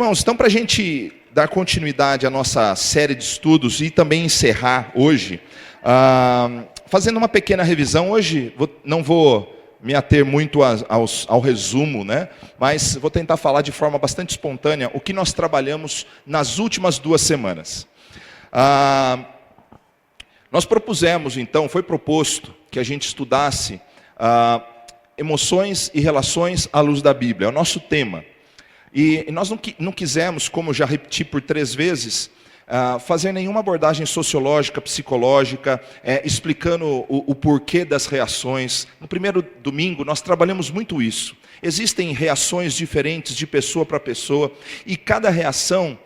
Irmãos, então para a gente dar continuidade à nossa série de estudos e também encerrar hoje, fazendo uma pequena revisão, hoje não vou me ater muito ao resumo, né? Mas vou tentar falar de forma bastante espontânea o que nós trabalhamos nas últimas 2 semanas. Nós propusemos, então, foi proposto que a gente estudasse emoções e relações à luz da Bíblia, é o nosso tema. E nós não quisemos, como já repeti por 3 vezes, fazer nenhuma abordagem sociológica, psicológica, explicando o porquê das reações. No primeiro domingo nós trabalhamos muito isso. Existem reações diferentes de pessoa para pessoa, e cada reação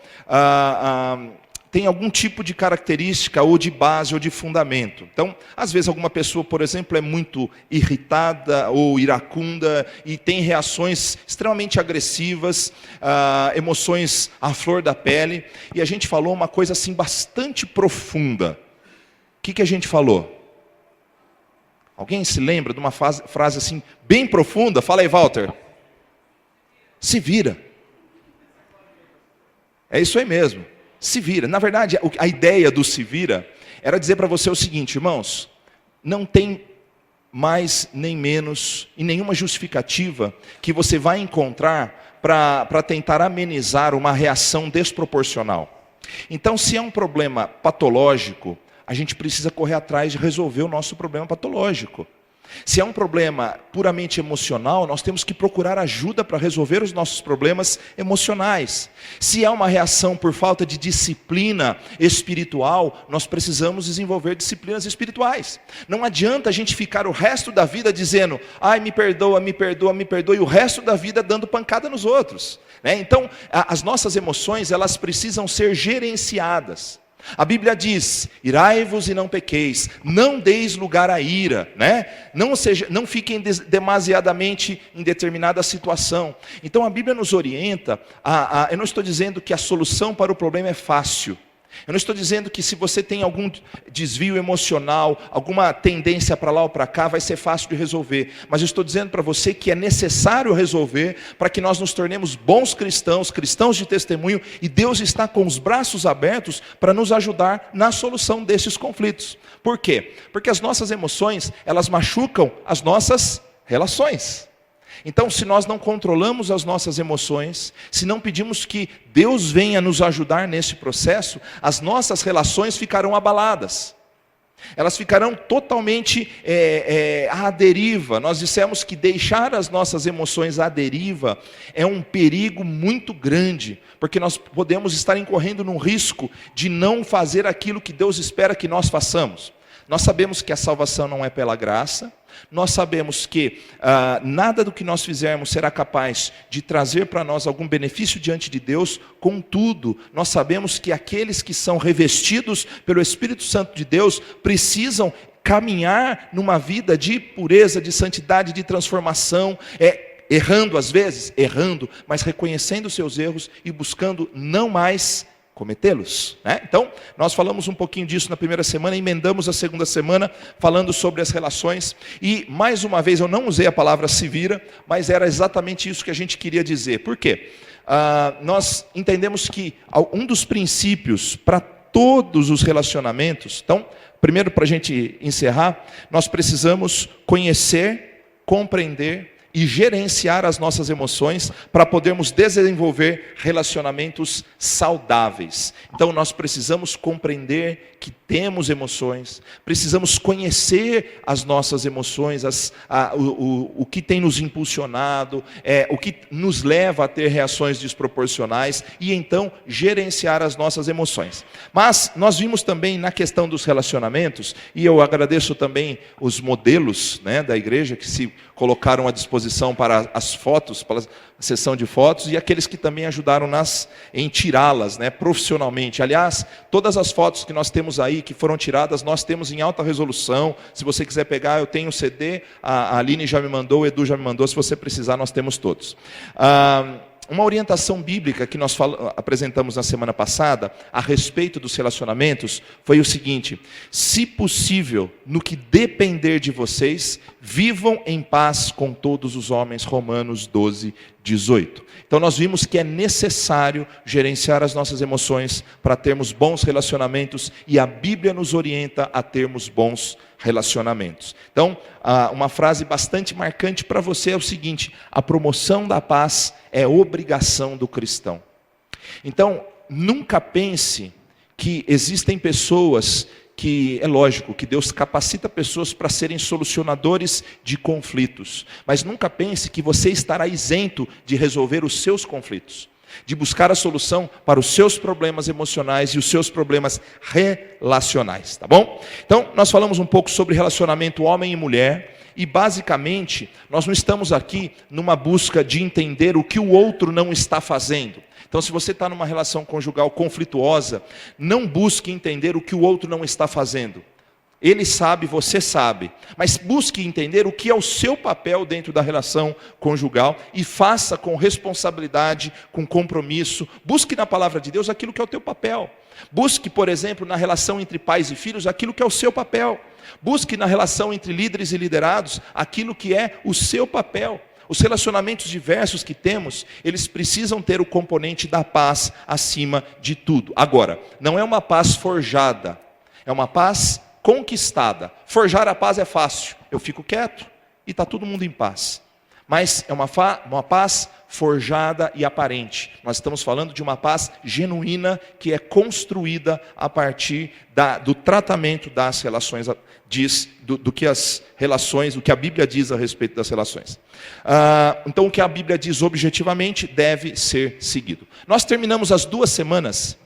tem algum tipo de característica, ou de base, ou de fundamento. Então, às vezes alguma pessoa, por exemplo, é muito irritada ou iracunda e tem reações extremamente agressivas, emoções à flor da pele. E a gente falou uma coisa assim bastante profunda. O que a gente falou? Alguém se lembra de uma frase assim bem profunda? Fala aí, Walter. Se vira. É isso aí mesmo. Se vira. Na verdade, a ideia do se vira era dizer para você o seguinte, irmãos, não tem mais nem menos e nenhuma justificativa que você vai encontrar para tentar amenizar uma reação desproporcional. Então, se é um problema patológico, a gente precisa correr atrás de resolver o nosso problema patológico. Se é um problema puramente emocional, nós temos que procurar ajuda para resolver os nossos problemas emocionais. Se é uma reação por falta de disciplina espiritual, nós precisamos desenvolver disciplinas espirituais. Não adianta a gente ficar o resto da vida dizendo, ai, me perdoa, me perdoa, me perdoa, e o resto da vida dando pancada nos outros, né? Então, as nossas emoções, elas precisam ser gerenciadas. A Bíblia diz, irai-vos e não pequeis, não deis lugar à ira, né? Não fiquem demasiadamente em determinada situação. Então a Bíblia nos orienta, eu não estou dizendo que a solução para o problema é fácil. Eu não estou dizendo que se você tem algum desvio emocional, alguma tendência para lá ou para cá, vai ser fácil de resolver. Mas eu estou dizendo para você que é necessário resolver para que nós nos tornemos bons cristãos, cristãos de testemunho, e Deus está com os braços abertos para nos ajudar na solução desses conflitos. Por quê? Porque as nossas emoções, elas machucam as nossas relações. Então, se nós não controlamos as nossas emoções, se não pedimos que Deus venha nos ajudar nesse processo, as nossas relações ficarão abaladas. Elas ficarão totalmente à deriva. Nós dissemos que deixar as nossas emoções à deriva é um perigo muito grande, porque nós podemos estar incorrendo num risco de não fazer aquilo que Deus espera que nós façamos. Nós sabemos que a salvação não é pela graça. Nós sabemos que nada do que nós fizermos será capaz de trazer para nós algum benefício diante de Deus. Contudo, nós sabemos que aqueles que são revestidos pelo Espírito Santo de Deus precisam caminhar numa vida de pureza, de santidade, de transformação, errando às vezes, mas reconhecendo os seus erros e buscando não mais cometê-los, né? Então, nós falamos um pouquinho disso na primeira semana, emendamos a segunda semana, falando sobre as relações, e mais uma vez, eu não usei a palavra se vira, mas era exatamente isso que a gente queria dizer. Por quê? Nós entendemos que um dos princípios para todos os relacionamentos, então, primeiro para a gente encerrar, nós precisamos conhecer, compreender e gerenciar as nossas emoções para podermos desenvolver relacionamentos saudáveis. Então nós precisamos compreender que temos emoções, precisamos conhecer as nossas emoções, o que tem nos impulsionado, o que nos leva a ter reações desproporcionais, e então gerenciar as nossas emoções. Mas nós vimos também na questão dos relacionamentos, e eu agradeço também os modelos, né, da igreja que se colocaram à disposição para as fotos, para a sessão de fotos, e aqueles que também ajudaram em tirá-las, né, profissionalmente. Aliás, todas as fotos que nós temos aí, que foram tiradas, nós temos em alta resolução. Se você quiser pegar, eu tenho o CD, a Aline já me mandou, o Edu já me mandou, se você precisar, nós temos todos. uma orientação bíblica que nós apresentamos na semana passada a respeito dos relacionamentos foi o seguinte: se possível, no que depender de vocês, vivam em paz com todos os homens. Romanos 12, 18. Então nós vimos que é necessário gerenciar as nossas emoções para termos bons relacionamentos, e a Bíblia nos orienta a termos bons relacionamentos. Então, uma frase bastante marcante para você é o seguinte: a promoção da paz é obrigação do cristão. Então, nunca pense que existem pessoas que, é lógico, que Deus capacita pessoas para serem solucionadores de conflitos, mas nunca pense que você estará isento de resolver os seus conflitos, de buscar a solução para os seus problemas emocionais e os seus problemas relacionais, tá bom? Então, nós falamos um pouco sobre relacionamento homem e mulher, e basicamente, nós não estamos aqui numa busca de entender o que o outro não está fazendo. Então, se você está numa relação conjugal conflituosa, não busque entender o que o outro não está fazendo. Ele sabe, você sabe, mas busque entender o que é o seu papel dentro da relação conjugal e faça com responsabilidade, com compromisso. Busque na palavra de Deus aquilo que é o teu papel. Busque, por exemplo, na relação entre pais e filhos, aquilo que é o seu papel. Busque na relação entre líderes e liderados aquilo que é o seu papel. Os relacionamentos diversos que temos, eles precisam ter o componente da paz acima de tudo. Agora, não é uma paz forjada, é uma paz conquistada. Forjar a paz é fácil, eu fico quieto e está todo mundo em paz. Mas é uma paz forjada e aparente. Nós estamos falando de uma paz genuína que é construída a partir do tratamento das relações, do que as relações, o que a Bíblia diz a respeito das relações. Então, o que a Bíblia diz objetivamente deve ser seguido. Nós terminamos as 2 semanas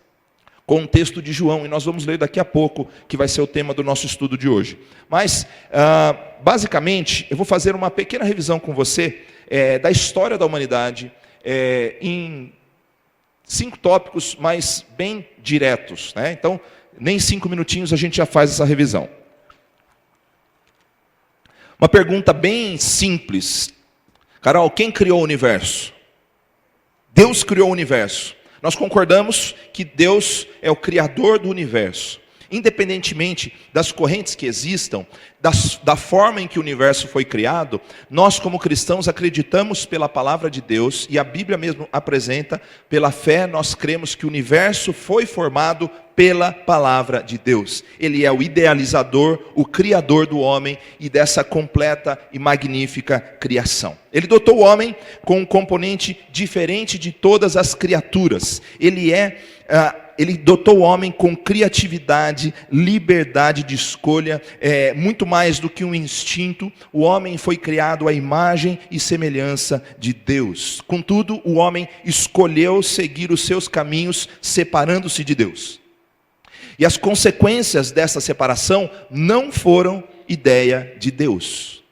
com o texto de João, e nós vamos ler daqui a pouco, que vai ser o tema do nosso estudo de hoje. Mas, basicamente, eu vou fazer uma pequena revisão com você da história da humanidade, em 5 tópicos, mas bem diretos, né? Então, nem 5 minutinhos a gente já faz essa revisão. Uma pergunta bem simples. Carol, quem criou o universo? Deus criou o universo. Nós concordamos que Deus é o criador do universo. Independentemente das correntes que existam, da forma em que o universo foi criado, nós como cristãos acreditamos pela palavra de Deus, e a Bíblia mesmo apresenta, pela fé nós cremos que o universo foi formado pela palavra de Deus. Ele é o idealizador, o criador do homem e dessa completa e magnífica criação. Ele dotou o homem com um componente diferente de todas as criaturas. Ele dotou o homem com criatividade, liberdade de escolha, muito mais do que um instinto. O homem foi criado à imagem e semelhança de Deus. Contudo, o homem escolheu seguir os seus caminhos, separando-se de Deus. E as consequências dessa separação não foram ideia de Deus.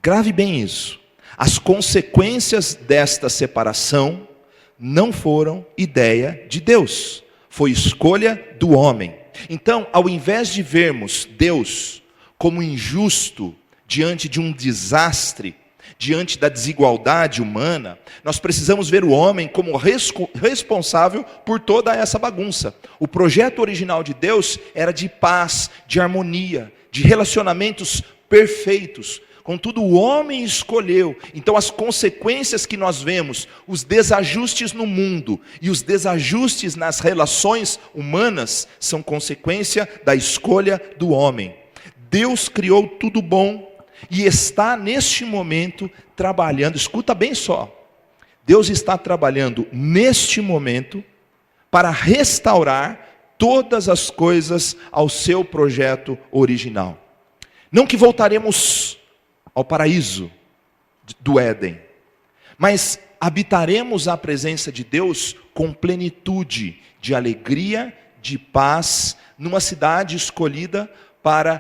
Grave bem isso. As consequências desta separação não foram ideia de Deus. Foi escolha do homem. Então, ao invés de vermos Deus como injusto diante de um desastre, diante da desigualdade humana, nós precisamos ver o homem como responsável por toda essa bagunça. O projeto original de Deus era de paz, de harmonia, de relacionamentos perfeitos. Contudo, o homem escolheu. Então, as consequências que nós vemos, os desajustes no mundo e os desajustes nas relações humanas, são consequência da escolha do homem. Deus criou tudo bom e está neste momento trabalhando, escuta bem só, Deus está trabalhando neste momento para restaurar todas as coisas ao seu projeto original. Não que voltaremos ao paraíso do Éden, mas habitaremos a presença de Deus com plenitude de alegria, de paz, numa cidade escolhida para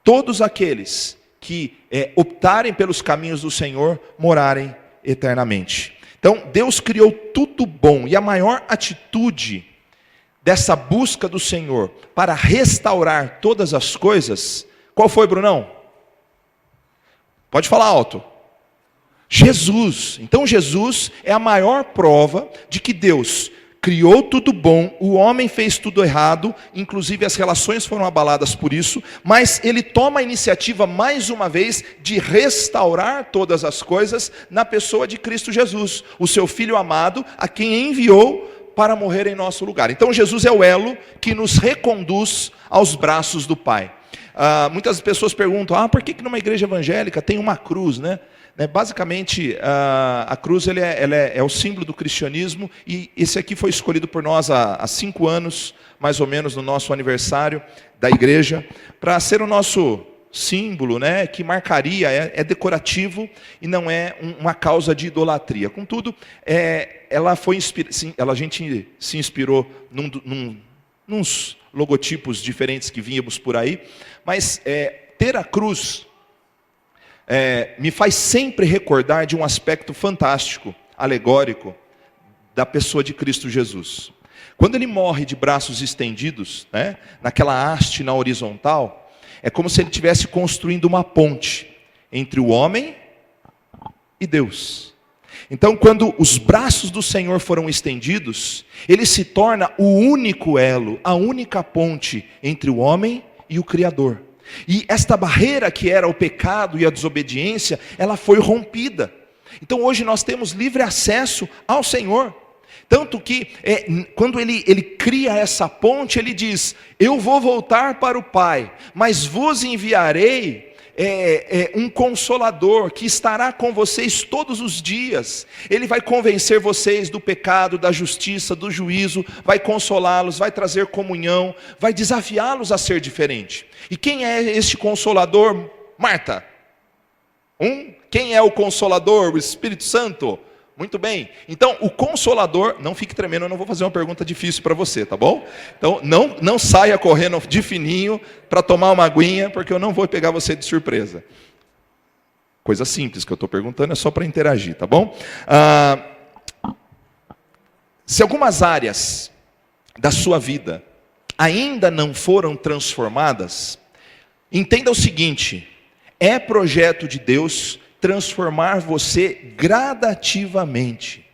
todos aqueles que optarem pelos caminhos do Senhor, morarem eternamente. Então, Deus criou tudo bom, e a maior atitude dessa busca do Senhor para restaurar todas as coisas, qual foi, Brunão? Pode falar alto. Jesus. Então Jesus é a maior prova de que Deus criou tudo bom, o homem fez tudo errado, inclusive as relações foram abaladas por isso, mas ele toma a iniciativa mais uma vez de restaurar todas as coisas na pessoa de Cristo Jesus, o seu Filho amado, a quem enviou para morrer em nosso lugar. Então Jesus é o elo que nos reconduz aos braços do Pai. Muitas pessoas perguntam, por que numa igreja evangélica tem uma cruz, né? Basicamente, a cruz ela é o símbolo do cristianismo, e esse aqui foi escolhido por nós há 5 anos, mais ou menos, no nosso aniversário da igreja, para ser o nosso símbolo, né, que marcaria, é decorativo e não é uma causa de idolatria. Contudo, a gente se inspirou nos logotipos diferentes que víamos por aí, mas ter a cruz me faz sempre recordar de um aspecto fantástico, alegórico, da pessoa de Cristo Jesus. Quando ele morre de braços estendidos, né, naquela haste na horizontal, é como se ele estivesse construindo uma ponte entre o homem e Deus. Então, quando os braços do Senhor foram estendidos, ele se torna o único elo, a única ponte entre o homem e o Criador. E esta barreira que era o pecado e a desobediência, ela foi rompida. Então hoje nós temos livre acesso ao Senhor. Tanto que quando ele cria essa ponte, ele diz, eu vou voltar para o Pai, mas vos enviarei um consolador que estará com vocês todos os dias. Ele vai convencer vocês do pecado, da justiça, do juízo, vai consolá-los, vai trazer comunhão, vai desafiá-los a ser diferente. E quem é este consolador? Marta. Quem é o consolador? O Espírito Santo. Muito bem, então o Consolador, não fique tremendo, eu não vou fazer uma pergunta difícil para você, tá bom? Então não saia correndo de fininho para tomar uma aguinha, porque eu não vou pegar você de surpresa. Coisa simples que eu estou perguntando, é só para interagir, tá bom? Se algumas áreas da sua vida ainda não foram transformadas, entenda o seguinte, é projeto de Deus transformar você gradativamente.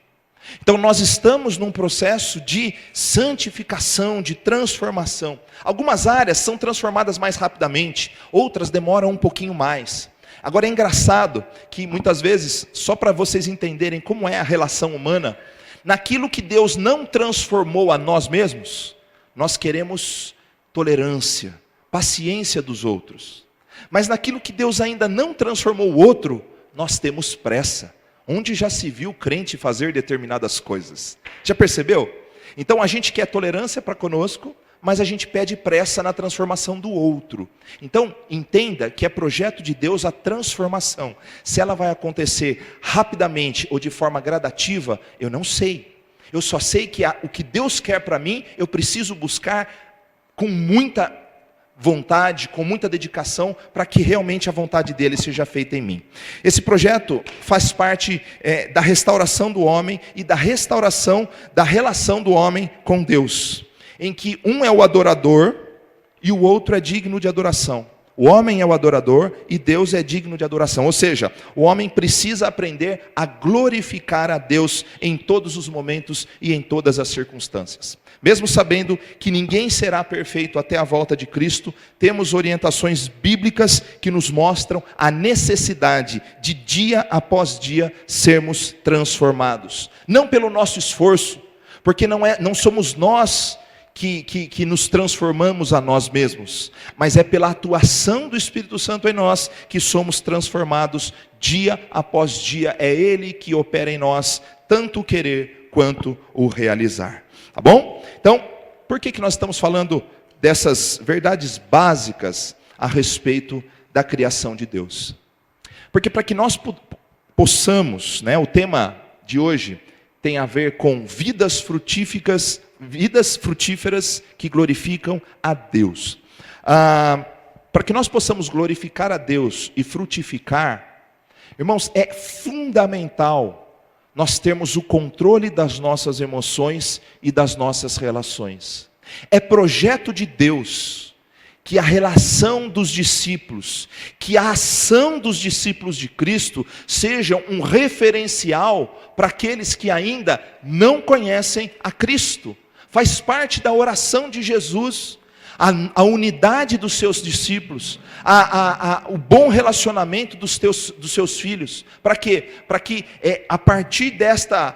Então nós estamos num processo de santificação, de transformação. Algumas áreas são transformadas mais rapidamente, outras demoram um pouquinho mais. Agora é engraçado que muitas vezes, só para vocês entenderem como é a relação humana, naquilo que Deus não transformou a nós mesmos, nós queremos tolerância, paciência dos outros. Mas naquilo que Deus ainda não transformou o outro, nós temos pressa. Onde já se viu crente fazer determinadas coisas? Já percebeu? Então a gente quer tolerância para conosco, mas a gente pede pressa na transformação do outro. Então entenda que é projeto de Deus a transformação. Se ela vai acontecer rapidamente ou de forma gradativa, eu não sei. Eu só sei que o que Deus quer para mim, eu preciso buscar com muita vontade, com muita dedicação, para que realmente a vontade dele seja feita em mim. Esse projeto faz parte da restauração do homem e da restauração da relação do homem com Deus, em que um é o adorador e o outro é digno de adoração. O homem é o adorador e Deus é digno de adoração. Ou seja, o homem precisa aprender a glorificar a Deus em todos os momentos e em todas as circunstâncias. Mesmo sabendo que ninguém será perfeito até a volta de Cristo, temos orientações bíblicas que nos mostram a necessidade de dia após dia sermos transformados. Não pelo nosso esforço, porque não somos nós que nos transformamos a nós mesmos, mas é pela atuação do Espírito Santo em nós que somos transformados dia após dia. É Ele que opera em nós, tanto o querer quanto o realizar. Tá bom? Então, por que nós estamos falando dessas verdades básicas a respeito da criação de Deus? Porque para que nós possamos, o tema de hoje tem a ver com vidas frutíferas que glorificam a Deus. Para que nós possamos glorificar a Deus e frutificar, irmãos, é fundamental nós termos o controle das nossas emoções e das nossas relações. É projeto de Deus que a relação dos discípulos, que a ação dos discípulos de Cristo sejam um referencial para aqueles que ainda não conhecem a Cristo. Faz parte da oração de Jesus, a unidade dos seus discípulos, o bom relacionamento dos seus filhos. Para quê? Para que a partir desta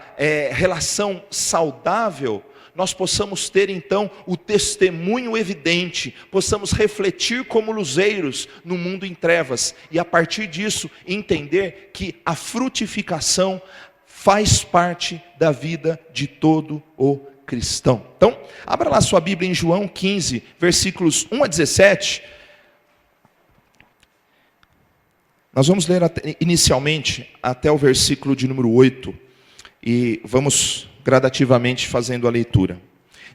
relação saudável, nós possamos ter então o testemunho evidente, possamos refletir como luzeiros no mundo em trevas, e a partir disso entender que a frutificação faz parte da vida de todo o cristão. Então, abra lá sua Bíblia em João 15, versículos 1 a 17. Nós vamos ler inicialmente até o versículo de número 8, e vamos gradativamente fazendo a leitura.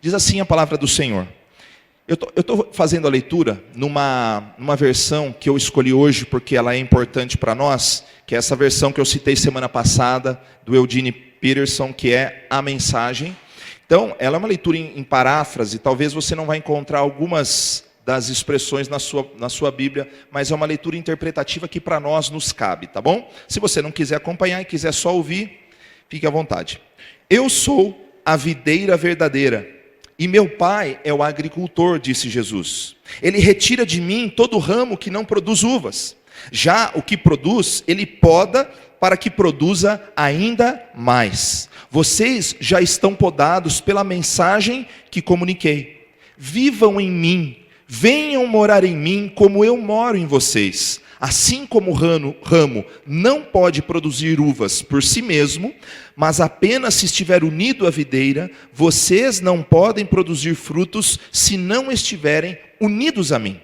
Diz assim a palavra do Senhor. Eu estou fazendo a leitura numa versão que eu escolhi hoje, porque ela é importante para nós, que é essa versão que eu citei semana passada, do Eugene Peterson, que é a mensagem. Então, ela é uma leitura em paráfrase, talvez você não vai encontrar algumas das expressões na sua Bíblia, mas é uma leitura interpretativa que para nós nos cabe, tá bom? Se você não quiser acompanhar e quiser só ouvir, fique à vontade. Eu sou a videira verdadeira, e meu pai é o agricultor, disse Jesus. Ele retira de mim todo ramo que não produz uvas. Já o que produz, ele poda para que produza ainda mais. Vocês já estão podados pela mensagem que comuniquei. Vivam em mim, venham morar em mim como eu moro em vocês. Assim como o ramo não pode produzir uvas por si mesmo, mas apenas se estiver unido à videira, vocês não podem produzir frutos se não estiverem unidos a mim.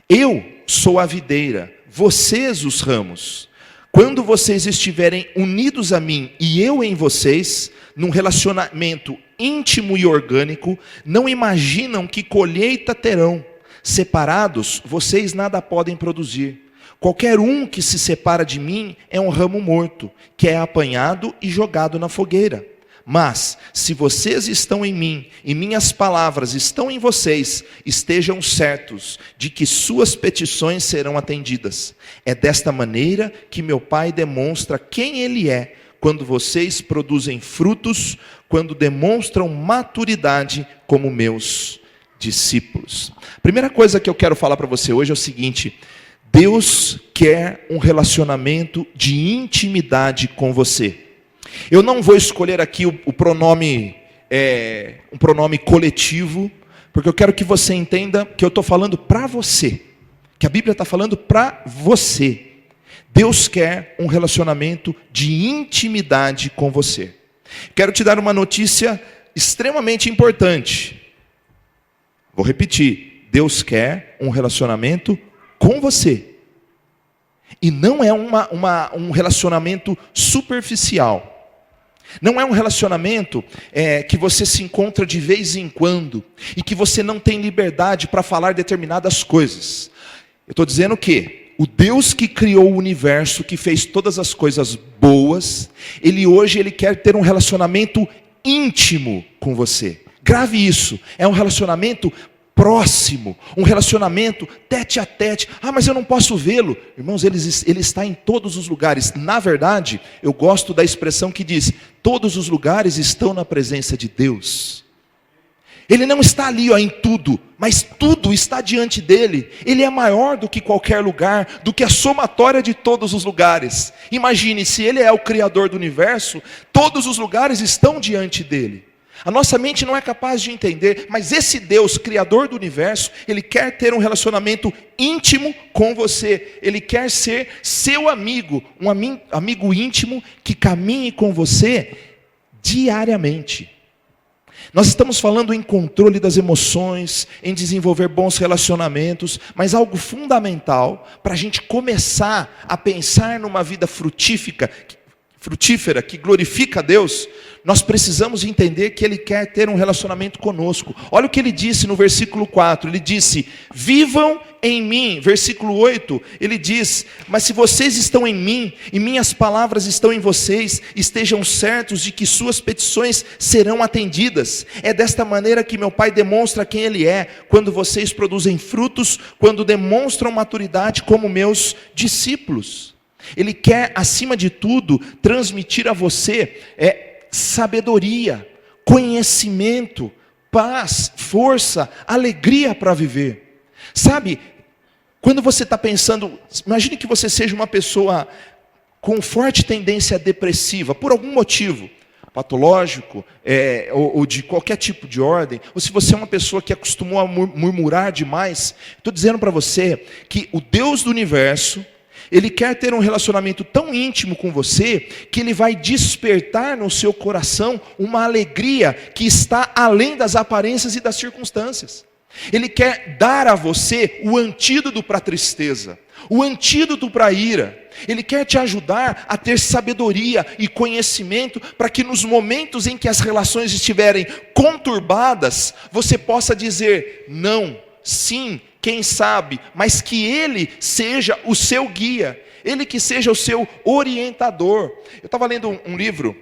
Eu sou a videira, vocês os ramos. Quando vocês estiverem unidos a mim e eu em vocês, num relacionamento íntimo e orgânico, não imaginam que colheita terão. Separados, vocês nada podem produzir. Qualquer um que se separa de mim é um ramo morto, que é apanhado e jogado na fogueira. Mas, se vocês estão em mim, e minhas palavras estão em vocês, estejam certos de que suas petições serão atendidas. É desta maneira que meu Pai demonstra quem Ele é, quando vocês produzem frutos, quando demonstram maturidade como meus discípulos. Primeira coisa que eu quero falar para você hoje é o seguinte: Deus quer um relacionamento de intimidade com você. Eu não vou escolher aqui o pronome, um pronome coletivo, porque eu quero que você entenda que eu estou falando para você, que a Bíblia está falando para você. Deus quer um relacionamento de intimidade com você. Quero te dar uma notícia extremamente importante. Vou repetir, Deus quer um relacionamento com você. E não é um relacionamento superficial. Não é um relacionamento que você se encontra de vez em quando e que você não tem liberdade para falar determinadas coisas. Eu estou dizendo que o Deus que criou o universo, que fez todas as coisas boas, hoje ele quer ter um relacionamento íntimo com você. Grave isso, é um relacionamento próximo, um relacionamento tete a tete. Ah, mas eu não posso vê-lo. Irmãos, ele está em todos os lugares. Na verdade, eu gosto da expressão que diz: todos os lugares estão na presença de Deus. Ele não está ali em tudo, mas tudo está diante dele. Ele é maior do que qualquer lugar, do que a somatória de todos os lugares. Imagine, se ele é o Criador do universo, todos os lugares estão diante dele. A nossa mente não é capaz de entender, mas esse Deus, Criador do universo, Ele quer ter um relacionamento íntimo com você. Ele quer ser seu amigo, um amigo íntimo que caminhe com você diariamente. Nós estamos falando em controle das emoções, em desenvolver bons relacionamentos, mas algo fundamental para a gente começar a pensar numa vida frutífera, que glorifica a Deus, nós precisamos entender que Ele quer ter um relacionamento conosco. Olha o que Ele disse no versículo 4, Ele disse: vivam em mim, versículo 8, ele diz: mas se vocês estão em mim, e minhas palavras estão em vocês, estejam certos de que suas petições serão atendidas. É desta maneira que meu Pai demonstra quem Ele é, quando vocês produzem frutos, quando demonstram maturidade como meus discípulos. Ele quer, acima de tudo, transmitir a você sabedoria, conhecimento, paz, força, alegria para viver. Sabe, quando você está pensando, imagine que você seja uma pessoa com forte tendência depressiva, por algum motivo, patológico, ou de qualquer tipo de ordem, ou se você é uma pessoa que acostumou a murmurar demais, estou dizendo para você que o Deus do universo, Ele quer ter um relacionamento tão íntimo com você, que Ele vai despertar no seu coração uma alegria que está além das aparências e das circunstâncias. Ele quer dar a você o antídoto para a tristeza, o antídoto para a ira. Ele quer te ajudar a ter sabedoria e conhecimento, para que nos momentos em que as relações estiverem conturbadas, você possa dizer não, sim, quem sabe, mas que Ele seja o seu guia, Ele que seja o seu orientador. Eu estava lendo um livro,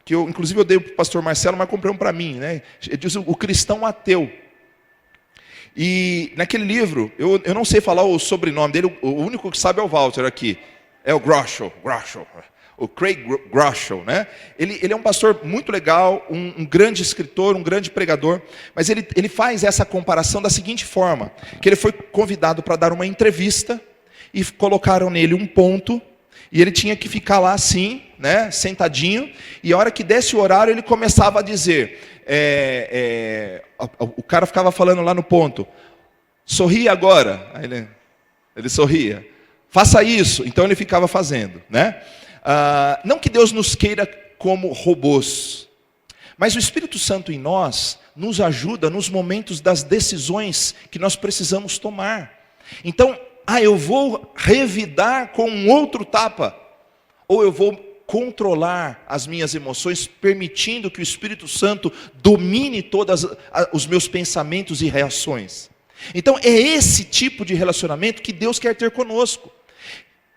que inclusive eu dei para o pastor Marcelo, mas comprei um para mim, né? Ele diz O Cristão Ateu. E naquele livro, eu não sei falar o sobrenome dele, o único que sabe é o Walter aqui, é o Groeschel, o Craig Groeschel, né? Ele é um pastor muito legal, um grande escritor, um grande pregador, mas ele faz essa comparação da seguinte forma, que ele foi convidado para dar uma entrevista, e colocaram nele um ponto, e ele tinha que ficar lá assim, né, sentadinho, e a hora que desse o horário, ele começava a dizer, o cara ficava falando lá no ponto, sorria agora, aí ele sorria, faça isso, então ele ficava fazendo, né? Não que Deus nos queira como robôs, mas o Espírito Santo em nós nos ajuda nos momentos das decisões que nós precisamos tomar. Então, eu vou revidar com um outro tapa, ou eu vou controlar as minhas emoções, permitindo que o Espírito Santo domine todos os meus pensamentos e reações. Então é esse tipo de relacionamento que Deus quer ter conosco.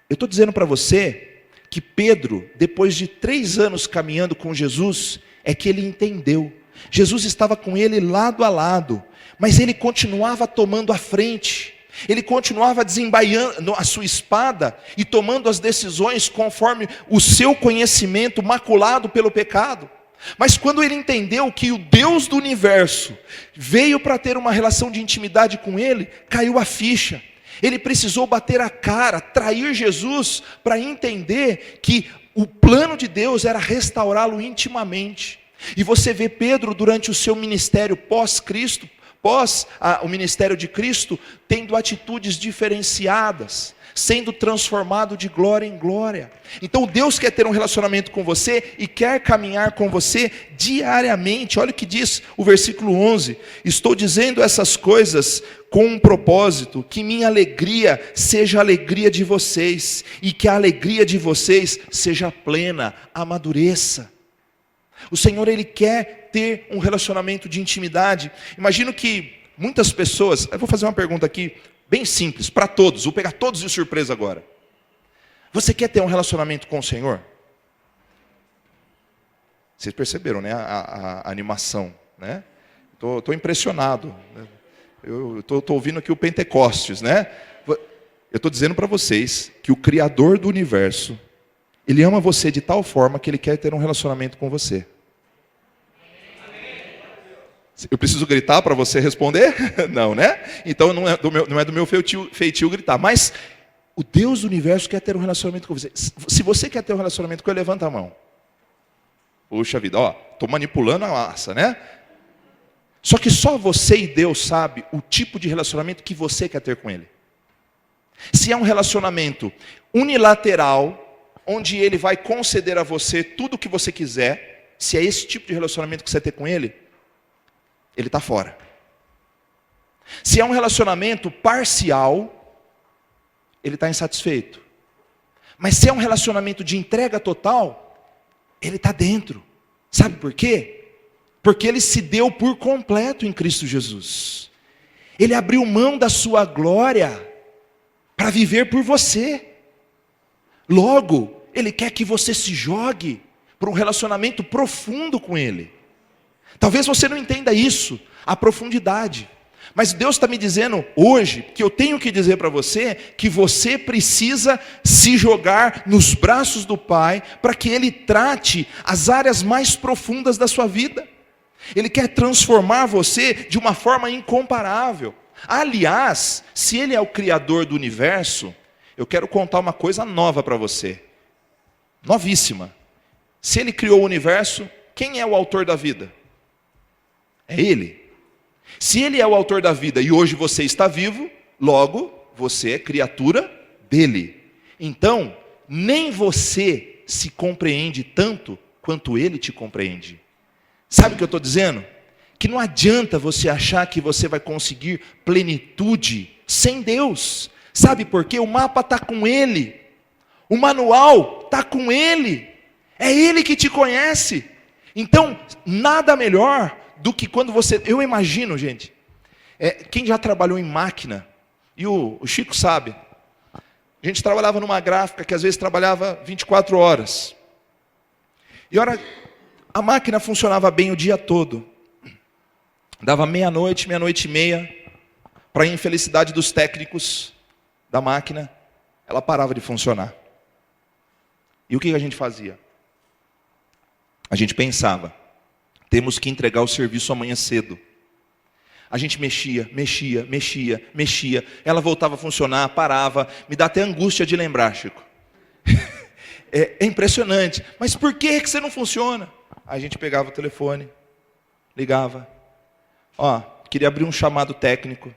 Eu estou dizendo para você que Pedro, depois de 3 anos caminhando com Jesus, é que ele entendeu. Jesus estava com ele lado a lado, mas ele continuava tomando a frente. Ele continuava desembaiando a sua espada e tomando as decisões conforme o seu conhecimento maculado pelo pecado. Mas quando ele entendeu que o Deus do universo veio para ter uma relação de intimidade com ele, caiu a ficha. Ele precisou bater a cara, trair Jesus, para entender que o plano de Deus era restaurá-lo intimamente. E você vê Pedro durante o seu ministério pós-Cristo, o ministério de Cristo, tendo atitudes diferenciadas, sendo transformado de glória em glória. Então Deus quer ter um relacionamento com você e quer caminhar com você diariamente. Olha o que diz o versículo 11: estou dizendo essas coisas com um propósito, que minha alegria seja a alegria de vocês, e que a alegria de vocês seja plena, amadureça. O Senhor, Ele quer ter um relacionamento de intimidade. Imagino que muitas pessoas, eu vou fazer uma pergunta aqui, bem simples, para todos, vou pegar todos de surpresa agora. Você quer ter um relacionamento com o Senhor? Vocês perceberam, né, a animação, né? Estou impressionado. Eu estou ouvindo aqui o Pentecostes, né? Eu estou dizendo para vocês que o Criador do universo, Ele ama você de tal forma que Ele quer ter um relacionamento com você. Eu preciso gritar para você responder? Não, né? Então não é do meu feitio gritar. Mas o Deus do universo quer ter um relacionamento com você. Se você quer ter um relacionamento com Ele, levanta a mão. Puxa vida, estou manipulando a massa, né? Só que só você e Deus sabe o tipo de relacionamento que você quer ter com Ele. Se é um relacionamento unilateral, onde Ele vai conceder a você tudo o que você quiser, se é esse tipo de relacionamento que você tem com Ele, Ele está fora. Se é um relacionamento parcial, Ele está insatisfeito. Mas se é um relacionamento de entrega total, Ele está dentro. Sabe por quê? Porque Ele se deu por completo em Cristo Jesus. Ele abriu mão da sua glória para viver por você. Logo, Ele quer que você se jogue para um relacionamento profundo com Ele. Talvez você não entenda isso, a profundidade. Mas Deus está me dizendo hoje, que eu tenho que dizer para você, que você precisa se jogar nos braços do Pai, para que Ele trate as áreas mais profundas da sua vida. Ele quer transformar você de uma forma incomparável. Aliás, se Ele é o Criador do universo, eu quero contar uma coisa nova para você. Novíssima. Se Ele criou o universo, quem é o autor da vida? É Ele. Se Ele é o autor da vida e hoje você está vivo, logo você é criatura dEle. Então, nem você se compreende tanto quanto Ele te compreende. Sabe o que eu estou dizendo? Que não adianta você achar que você vai conseguir plenitude sem Deus. Sabe por quê? O mapa está com Ele. O manual está com Ele. É Ele que te conhece. Então, nada melhor do que quando você... Eu imagino, gente, quem já trabalhou em máquina, e o Chico sabe, a gente trabalhava numa gráfica que às vezes trabalhava 24 horas. E a máquina funcionava bem o dia todo. Dava meia-noite, meia-noite e meia, para a infelicidade dos técnicos da máquina, ela parava de funcionar. E o que a gente fazia? A gente pensava, temos que entregar o serviço amanhã cedo. A gente mexia, ela voltava a funcionar, parava, me dá até angústia de lembrar, Chico. É impressionante, mas por que você não funciona? A gente pegava o telefone, ligava, queria abrir um chamado técnico,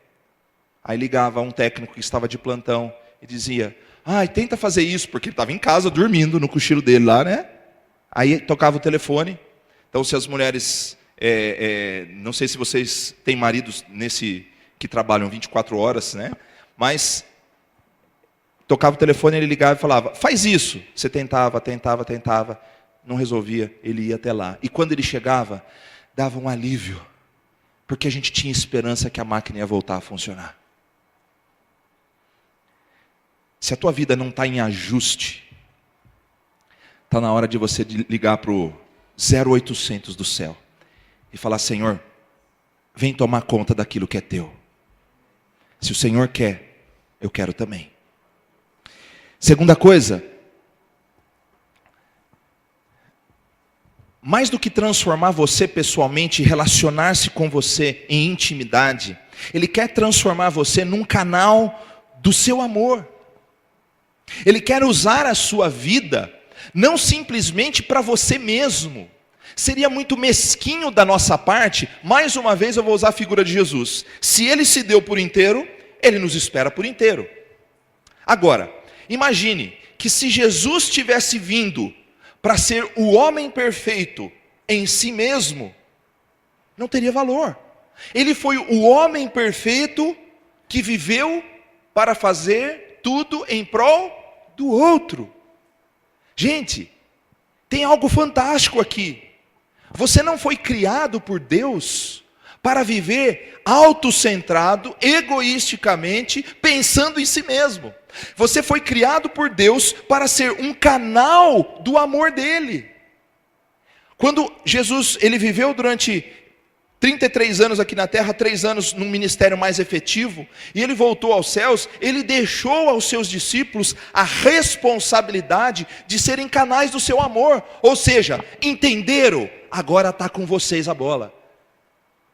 aí ligava um técnico que estava de plantão e dizia, tenta fazer isso, porque ele estava em casa dormindo no cochilo dele lá, né? Aí tocava o telefone. Então, se as mulheres, não sei se vocês têm maridos que trabalham 24 horas, né? Mas tocava o telefone, ele ligava e falava, faz isso. Você tentava, não resolvia, ele ia até lá. E quando ele chegava, dava um alívio, porque a gente tinha esperança que a máquina ia voltar a funcionar. Se a tua vida não está em ajuste, está na hora de você ligar para o 0800 do céu e falar, Senhor, vem tomar conta daquilo que é teu. Se o Senhor quer, eu quero também. Segunda coisa, mais do que transformar você pessoalmente e relacionar-se com você em intimidade, Ele quer transformar você num canal do seu amor. Ele quer usar a sua vida não simplesmente para você mesmo. Seria muito mesquinho da nossa parte, mais uma vez eu vou usar a figura de Jesus. Se Ele se deu por inteiro, Ele nos espera por inteiro. Agora, imagine que se Jesus tivesse vindo para ser o homem perfeito em si mesmo, não teria valor. Ele foi o homem perfeito que viveu para fazer tudo em prol do outro. Gente, tem algo fantástico aqui. Você não foi criado por Deus para viver autocentrado, egoisticamente, pensando em si mesmo. Você foi criado por Deus para ser um canal do amor dele. Quando Jesus, ele viveu durante 33 anos aqui na terra, 3 anos num ministério mais efetivo, e ele voltou aos céus, ele deixou aos seus discípulos a responsabilidade de serem canais do seu amor. Ou seja, entenderam? Agora está com vocês a bola.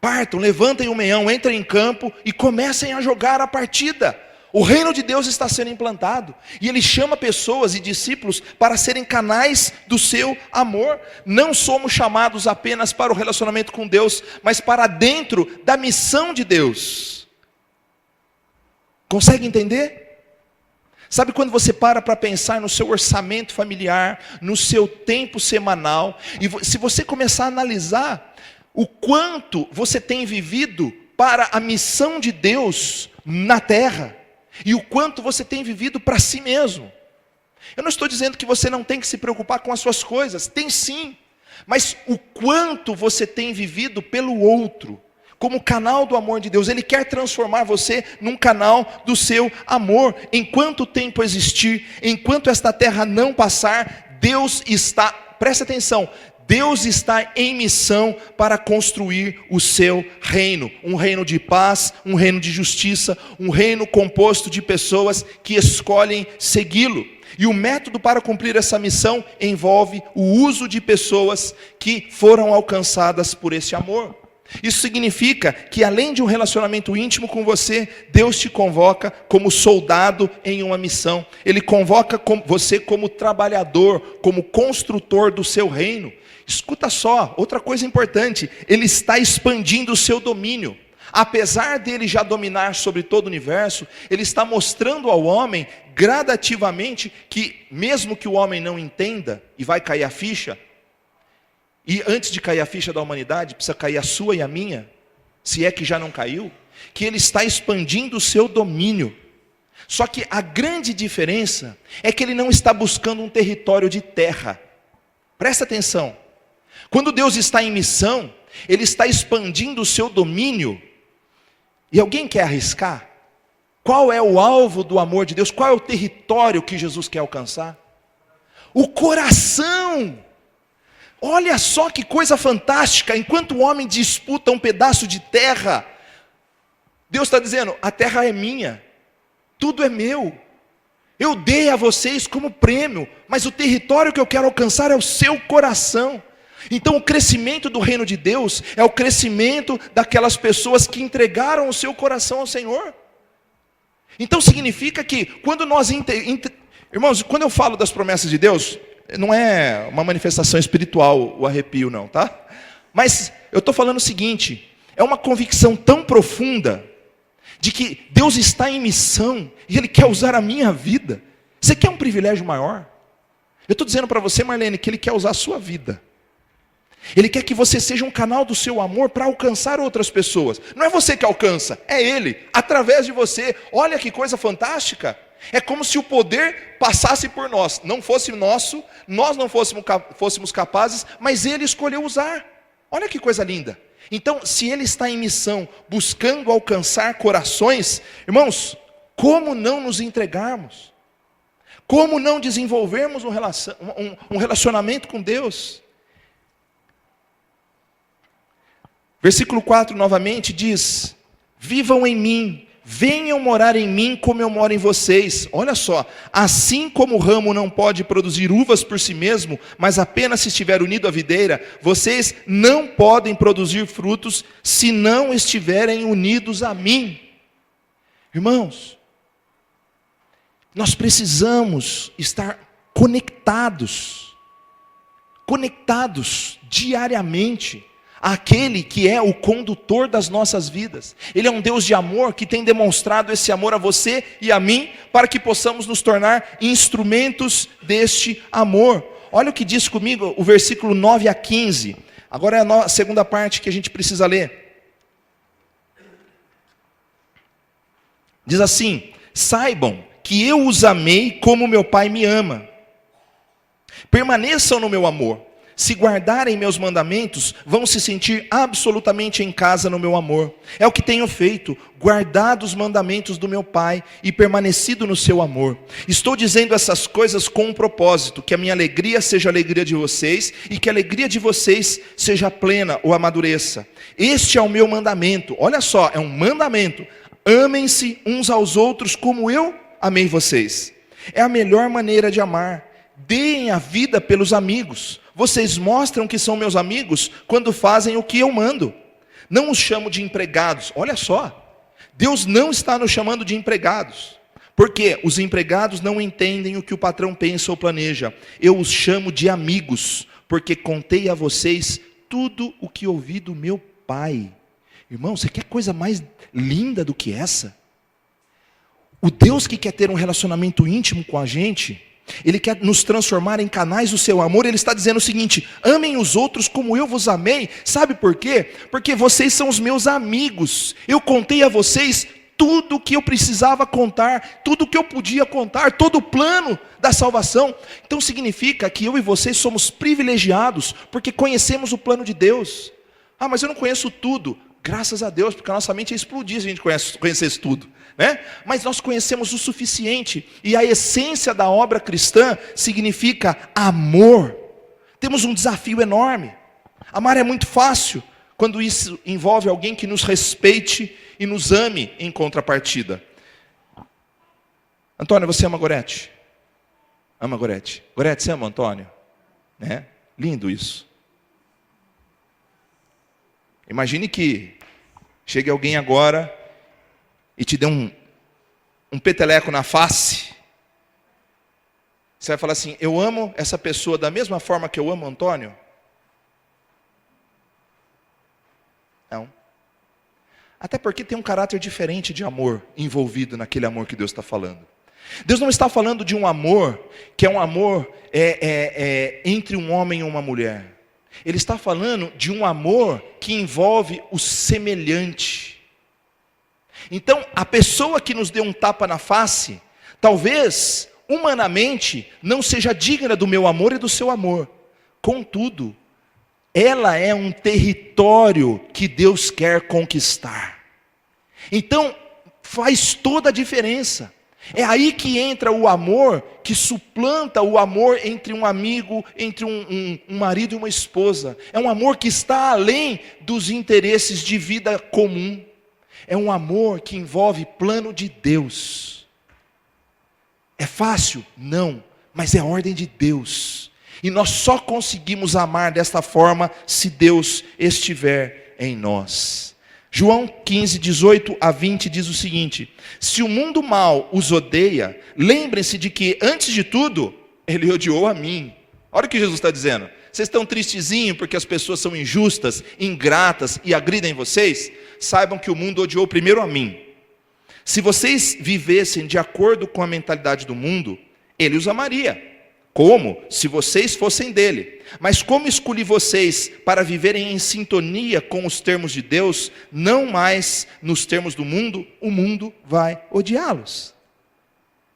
Partam, levantem o meião, entrem em campo e comecem a jogar a partida. O reino de Deus está sendo implantado, e Ele chama pessoas e discípulos para serem canais do seu amor. Não somos chamados apenas para o relacionamento com Deus, mas para dentro da missão de Deus. Consegue entender? Sabe quando você para pensar no seu orçamento familiar, no seu tempo semanal, e se você começar a analisar o quanto você tem vivido para a missão de Deus na terra, e o quanto você tem vivido para si mesmo. Eu não estou dizendo que você não tem que se preocupar com as suas coisas, tem sim, mas o quanto você tem vivido pelo outro. como canal do amor de Deus. Ele quer transformar você num canal do seu amor. Enquanto o tempo existir, enquanto esta terra não passar, Deus está, presta atenção, Deus está em missão para construir o seu reino. Um reino de paz, um reino de justiça, um reino composto de pessoas que escolhem segui-lo. E o método para cumprir essa missão envolve o uso de pessoas que foram alcançadas por esse amor. Isso significa que além de um relacionamento íntimo com você, Deus te convoca como soldado em uma missão. Ele convoca você como trabalhador, como construtor do seu reino. Escuta só, outra coisa importante, Ele está expandindo o seu domínio. Apesar dele já dominar sobre todo o universo, Ele está mostrando ao homem gradativamente que, mesmo que o homem não entenda, e vai cair a ficha, e antes de cair a ficha da humanidade, precisa cair a sua e a minha, se é que já não caiu, que Ele está expandindo o seu domínio. Só que a grande diferença é que Ele não está buscando um território de terra. Presta atenção. Quando Deus está em missão, Ele está expandindo o seu domínio. E alguém quer arriscar? Qual é o alvo do amor de Deus? Qual é o território que Jesus quer alcançar? O coração. Olha só que coisa fantástica. Enquanto o homem disputa um pedaço de terra, Deus está dizendo, a terra é minha, tudo é meu. Eu dei a vocês como prêmio, mas o território que eu quero alcançar é o seu coração. Então o crescimento do reino de Deus é o crescimento daquelas pessoas que entregaram o seu coração ao Senhor. Então significa que quando nós... Irmãos, quando eu falo das promessas de Deus, não é uma manifestação espiritual o arrepio não, tá? Mas eu estou falando o seguinte, é uma convicção tão profunda de que Deus está em missão e Ele quer usar a minha vida. Você quer um privilégio maior? Eu estou dizendo para você, Marlene, que Ele quer usar a sua vida. Ele quer que você seja um canal do seu amor para alcançar outras pessoas. Não é você que alcança, é Ele, através de você. Olha que coisa fantástica. É como se o poder passasse por nós. Não fosse nosso, nós não fôssemos capazes, mas Ele escolheu usar. Olha que coisa linda. Então, se Ele está em missão, buscando alcançar corações, irmãos, como não nos entregarmos? Como não desenvolvermos um relacionamento com Deus? Versículo 4 novamente diz, vivam em mim, venham morar em mim como eu moro em vocês. Olha só, assim como o ramo não pode produzir uvas por si mesmo, mas apenas se estiver unido à videira, vocês não podem produzir frutos se não estiverem unidos a mim. Irmãos, nós precisamos estar conectados diariamente àquele que é o condutor das nossas vidas. Ele é um Deus de amor que tem demonstrado esse amor a você e a mim, para que possamos nos tornar instrumentos deste amor. Olha o que diz comigo o versículo 9 a 15. Agora é a segunda parte que a gente precisa ler. Diz assim, saibam que eu os amei como meu Pai me ama. Permaneçam no meu amor. Se guardarem meus mandamentos, vão se sentir absolutamente em casa no meu amor. É o que tenho feito, guardado os mandamentos do meu Pai e permanecido no seu amor. Estou dizendo essas coisas com um propósito, que a minha alegria seja a alegria de vocês e que a alegria de vocês seja plena ou amadureça. Este é o meu mandamento, olha só, é um mandamento. Amem-se uns aos outros como eu amei vocês. É a melhor maneira de amar. Deem a vida pelos amigos. Vocês mostram que são meus amigos quando fazem o que eu mando. Não os chamo de empregados. Olha só, Deus não está nos chamando de empregados, porque os empregados não entendem o que o patrão pensa ou planeja. Eu os chamo de amigos, porque contei a vocês tudo o que ouvi do meu Pai. Irmão, você quer coisa mais linda do que essa? O Deus que quer ter um relacionamento íntimo com a gente, Ele quer nos transformar em canais do seu amor. Ele está dizendo o seguinte, amem os outros como eu vos amei. Sabe por quê? Porque vocês são os meus amigos. Eu contei a vocês tudo o que eu precisava contar, tudo o que eu podia contar, todo o plano da salvação. Então significa que eu e vocês somos privilegiados, porque conhecemos o plano de Deus. Ah, mas eu não conheço tudo. Graças a Deus, porque a nossa mente ia explodir se a gente conhecesse tudo, né? Mas nós conhecemos o suficiente, e a essência da obra cristã significa amor. Temos um desafio enorme. Amar é muito fácil, quando isso envolve alguém que nos respeite e nos ame em contrapartida. Antônio, você ama Gorete? Ama Gorete? Gorete, você ama Antônio? Né? Lindo isso. Imagine que chegue alguém agora e te dê um peteleco na face. Você vai falar assim: eu amo essa pessoa da mesma forma que eu amo Antônio? Não. Até porque tem um caráter diferente de amor envolvido naquele amor que Deus está falando. Deus não está falando de um amor que é um amor entre um homem e uma mulher. Ele está falando de um amor que envolve o semelhante. Então, a pessoa que nos deu um tapa na face, talvez, humanamente, não seja digna do meu amor e do seu amor. Contudo, ela é um território que Deus quer conquistar. Então, faz toda a diferença. É aí que entra o amor que suplanta o amor entre um amigo, entre um marido e uma esposa. É um amor que está além dos interesses de vida comum. É um amor que envolve plano de Deus. É fácil? Não, mas é ordem de Deus. E nós só conseguimos amar desta forma se Deus estiver em nós. João 15, 18 a 20 diz o seguinte: se o mundo mal os odeia, lembrem-se de que, antes de tudo, ele odiou a mim. Olha o que Jesus está dizendo. Vocês estão tristezinhos porque as pessoas são injustas, ingratas e agridem vocês? Saibam que o mundo odiou primeiro a mim. Se vocês vivessem de acordo com a mentalidade do mundo, ele os amaria, como se vocês fossem dele. Mas como escolhi vocês para viverem em sintonia com os termos de Deus, não mais nos termos do mundo, o mundo vai odiá-los.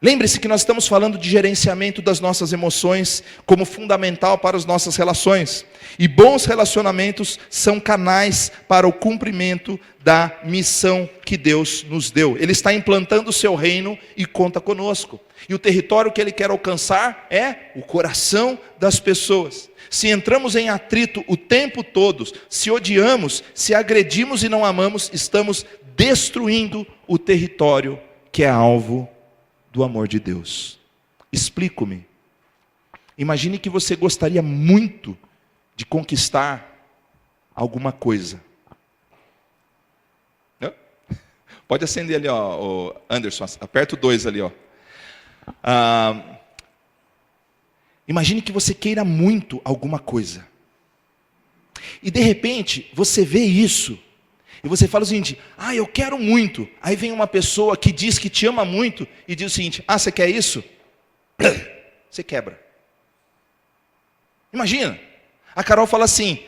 Lembre-se que nós estamos falando de gerenciamento das nossas emoções como fundamental para as nossas relações. E bons relacionamentos são canais para o cumprimento da missão que Deus nos deu. Ele está implantando o seu reino e conta conosco. E o território que Ele quer alcançar é o coração das pessoas. Se entramos em atrito o tempo todo, se odiamos, se agredimos e não amamos, estamos destruindo o território que é alvo do amor de Deus. Explico-me. Imagine que você gostaria muito de conquistar alguma coisa. Pode acender ali, ó, Anderson, aperta o 2 ali, ó. Imagine que você queira muito alguma coisa. E de repente, você vê isso. E você fala o seguinte: eu quero muito. Aí vem uma pessoa que diz que te ama muito e diz o seguinte: você quer isso? Você quebra. Imagina. A Carol fala assim: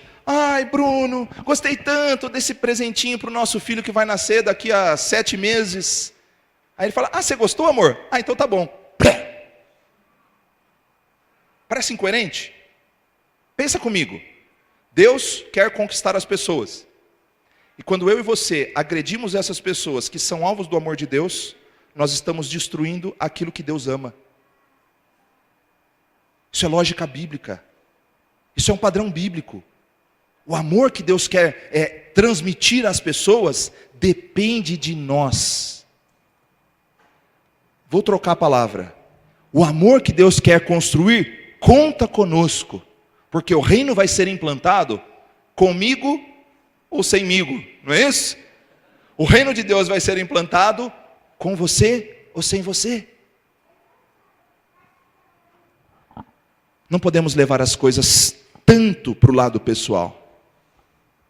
Bruno, gostei tanto desse presentinho para o nosso filho que vai nascer daqui a 7 meses. Aí ele fala: você gostou, amor? Então tá bom. Parece incoerente? Pensa comigo. Deus quer conquistar as pessoas. E quando eu e você agredimos essas pessoas que são alvos do amor de Deus, nós estamos destruindo aquilo que Deus ama. Isso é lógica bíblica. Isso é um padrão bíblico. O amor que Deus quer transmitir às pessoas depende de nós. Vou trocar a palavra. O amor que Deus quer construir conta conosco, porque o reino vai ser implantado comigo ou semigo, não é isso? O reino de Deus vai ser implantado com você ou sem você. Não podemos levar as coisas tanto para o lado pessoal.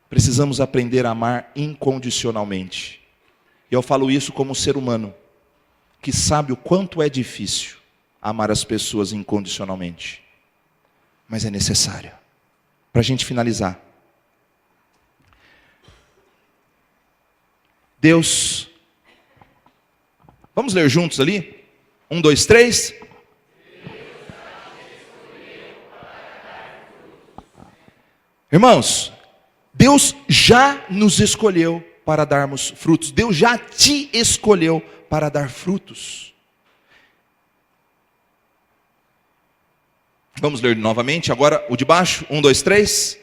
Precisamos aprender a amar incondicionalmente. E eu falo isso como ser humano, que sabe o quanto é difícil amar as pessoas incondicionalmente. Mas é necessário. Para a gente finalizar. Deus, vamos ler juntos ali? 1, 2, 3. Irmãos, Deus já nos escolheu para darmos frutos. Deus já te escolheu para dar frutos. Vamos ler novamente, agora o de baixo, 1, 2, 3.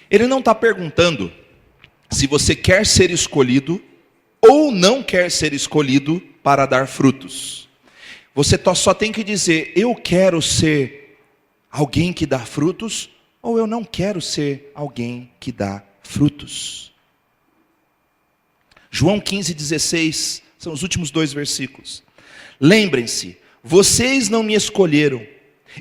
Ele não está perguntando se você quer ser escolhido ou não quer ser escolhido para dar frutos. Você só tem que dizer, eu quero ser alguém que dá frutos, ou eu não quero ser alguém que dá frutos. João 15:16, são os últimos 2 versículos. Lembrem-se, vocês não me escolheram,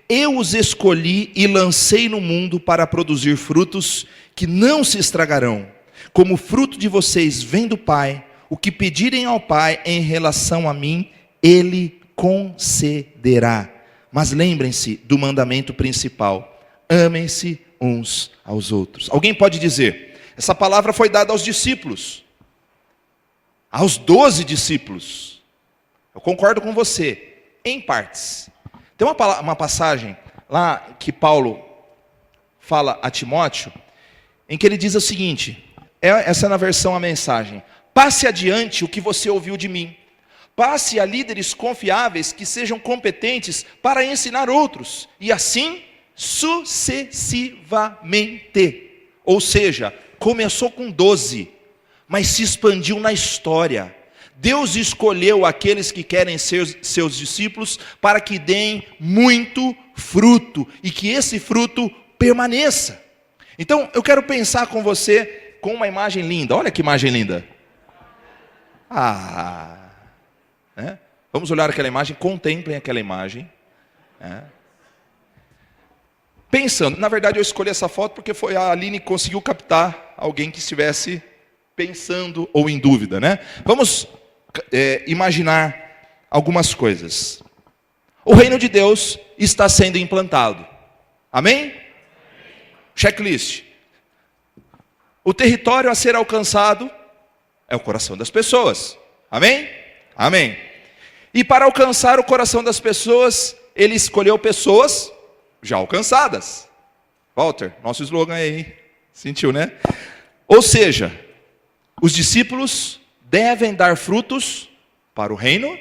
eu os escolhi e lancei no mundo para produzir frutos que não se estragarão. Como fruto de vocês vem do Pai, o que pedirem ao Pai em relação a mim, Ele concederá. Mas lembrem-se do mandamento principal: amem-se uns aos outros. Alguém pode dizer, essa palavra foi dada aos discípulos, aos 12 discípulos. Eu concordo com você, em partes. Tem uma passagem lá que Paulo fala a Timóteo, em que ele diz o seguinte, essa é na versão a mensagem: passe adiante o que você ouviu de mim, passe a líderes confiáveis que sejam competentes para ensinar outros, e assim sucessivamente. Ou seja, começou com 12, mas se expandiu na história. Deus escolheu aqueles que querem ser seus discípulos para que deem muito fruto e que esse fruto permaneça. Então eu quero pensar com você com uma imagem linda. Olha que imagem linda. Vamos olhar aquela imagem, contemplem aquela imagem. Pensando, na verdade eu escolhi essa foto porque foi a Aline que conseguiu captar alguém que estivesse pensando ou em dúvida, né? Vamos imaginar algumas coisas. O reino de Deus está sendo implantado. Amém? Checklist. O território a ser alcançado é o coração das pessoas. Amém? Amém. E para alcançar o coração das pessoas, ele escolheu pessoas já alcançadas. Walter, nosso slogan aí, sentiu, né? Ou seja, os discípulos devem dar frutos para o reino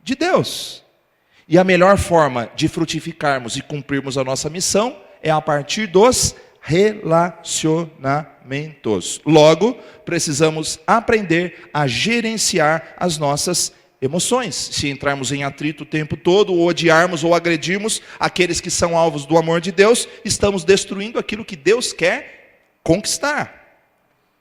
de Deus. E a melhor forma de frutificarmos e cumprirmos a nossa missão é a partir dos relacionamentos. Logo, precisamos aprender a gerenciar as nossas emoções. Se entrarmos em atrito o tempo todo, ou odiarmos ou agredirmos aqueles que são alvos do amor de Deus, estamos destruindo aquilo que Deus quer conquistar.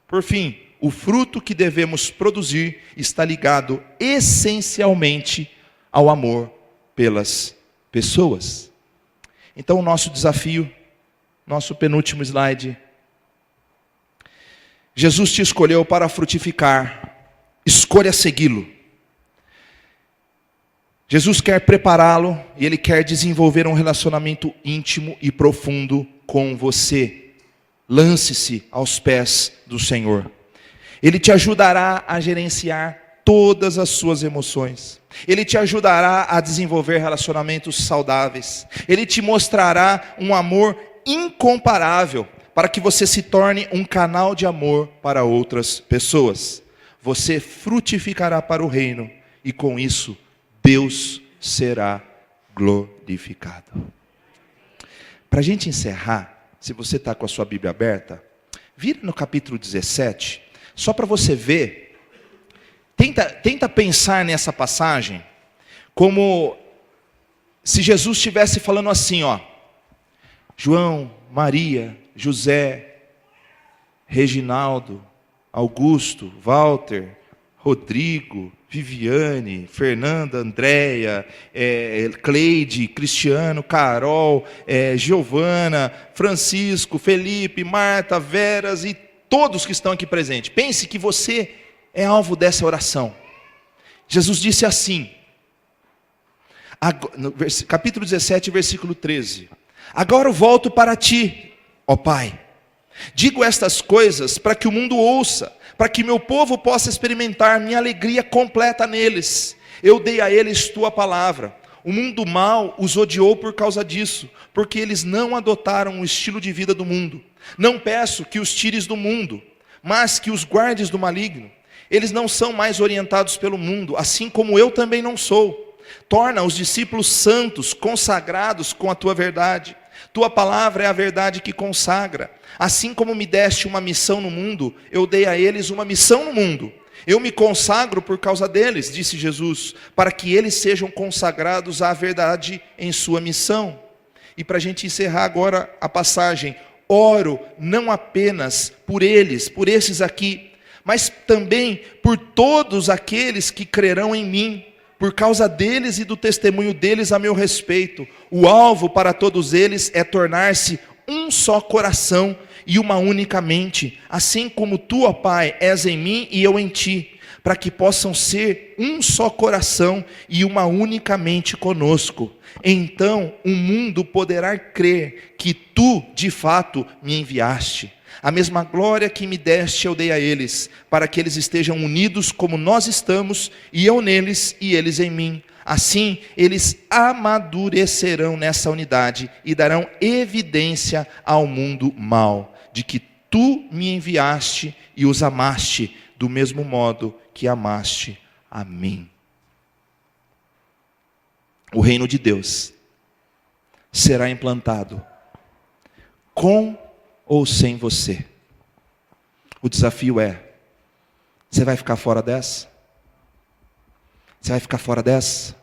Por fim, o fruto que devemos produzir está ligado essencialmente ao amor pelas pessoas. Então o nosso desafio, nosso penúltimo slide. Jesus te escolheu para frutificar. Escolha segui-lo. Jesus quer prepará-lo e Ele quer desenvolver um relacionamento íntimo e profundo com você. Lance-se aos pés do Senhor. Ele te ajudará a gerenciar todas as suas emoções. Ele te ajudará a desenvolver relacionamentos saudáveis. Ele te mostrará um amor incomparável para que você se torne um canal de amor para outras pessoas. Você frutificará para o reino e com isso Deus será glorificado. Para a gente encerrar, se você está com a sua Bíblia aberta, vira no capítulo 17, só para você ver, tenta pensar nessa passagem, como se Jesus estivesse falando assim, ó, João, Maria, José, Reginaldo, Augusto, Walter, Rodrigo, Viviane, Fernanda, Andréia, Cleide, Cristiano, Carol, Giovana, Francisco, Felipe, Marta, Veras e todos que estão aqui presentes. Pense que você é alvo dessa oração. Jesus disse assim, no capítulo 17, versículo 13. Agora eu volto para ti, ó Pai, Digo estas coisas para que o mundo ouça, para que meu povo possa experimentar minha alegria completa neles. Eu dei a eles tua palavra. O mundo mau os odiou por causa disso, porque eles não adotaram o estilo de vida do mundo. Não peço que os tires do mundo, mas que os guardes do maligno. Eles não são mais orientados pelo mundo, assim como eu também não sou. Torna os discípulos santos, consagrados com a tua verdade. Tua palavra é a verdade que consagra. Assim como me deste uma missão no mundo, eu dei a eles uma missão no mundo. Eu me consagro por causa deles, disse Jesus, para que eles sejam consagrados à verdade em sua missão. E para a gente encerrar agora a passagem, oro não apenas por eles, por esses aqui, mas também por todos aqueles que crerão em mim, por causa deles e do testemunho deles a meu respeito. O alvo para todos eles é tornar-se um só coração e uma única mente, assim como tu, ó Pai, és em mim e eu em ti, para que possam ser um só coração e uma única mente conosco. Então o mundo poderá crer que tu, de fato, me enviaste. A mesma glória que me deste eu dei a eles, para que eles estejam unidos como nós estamos, e eu neles e eles em mim. Assim, eles amadurecerão nessa unidade e darão evidência ao mundo mau, de que tu me enviaste e os amaste, do mesmo modo que amaste a mim. O reino de Deus será implantado com ou sem você. O desafio é: você vai ficar fora dessa? Você vai ficar fora dessa?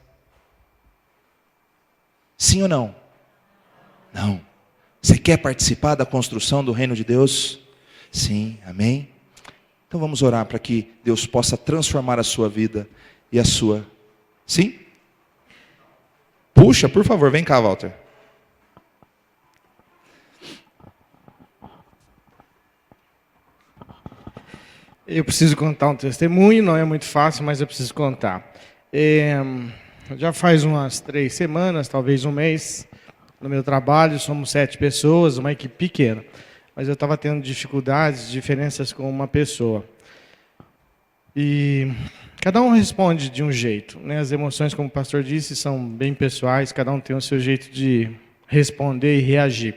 Sim ou não? Não. Você quer participar da construção do reino de Deus? Sim, amém? Então vamos orar para que Deus possa transformar a sua vida e a sua. Sim? Puxa, por favor, vem cá, Walter. Eu preciso contar um testemunho, não é muito fácil, mas eu preciso contar. Já faz umas 3 semanas, talvez um mês, no meu trabalho, somos 7 pessoas, uma equipe pequena. Mas eu estava tendo dificuldades, diferenças com uma pessoa. E cada um responde de um jeito, né? As emoções, como o pastor disse, são bem pessoais, cada um tem o seu jeito de responder e reagir.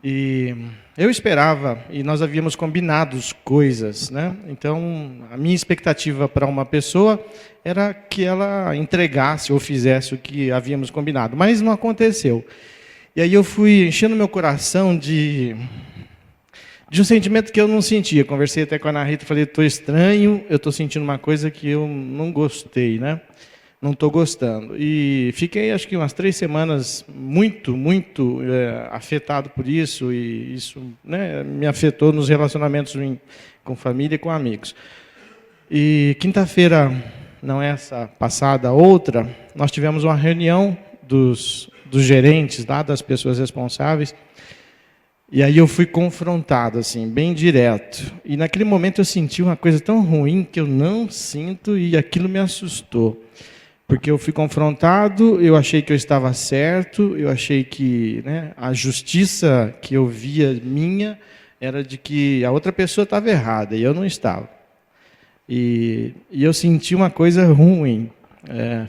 E eu esperava, e nós havíamos combinado coisas, né? Então, a minha expectativa para uma pessoa era que ela entregasse ou fizesse o que havíamos combinado, mas não aconteceu. E aí eu fui enchendo meu coração de um sentimento que eu não sentia. Conversei até com a Ana Rita, falei, estou estranho, eu estou sentindo uma coisa que eu não gostei, né? Não estou gostando. E fiquei, acho que umas 3 semanas muito afetado por isso, e isso, né, me afetou nos relacionamentos com família e com amigos. E quinta-feira, não essa passada, outra, nós tivemos uma reunião dos gerentes lá, das pessoas responsáveis, e aí eu fui confrontado, assim, bem direto. E naquele momento eu senti uma coisa tão ruim que eu não sinto, e aquilo me assustou. Porque eu fui confrontado, eu achei que eu estava certo, eu achei que, né, a justiça que eu via minha era de que a outra pessoa estava errada, e eu não estava. E eu senti uma coisa ruim,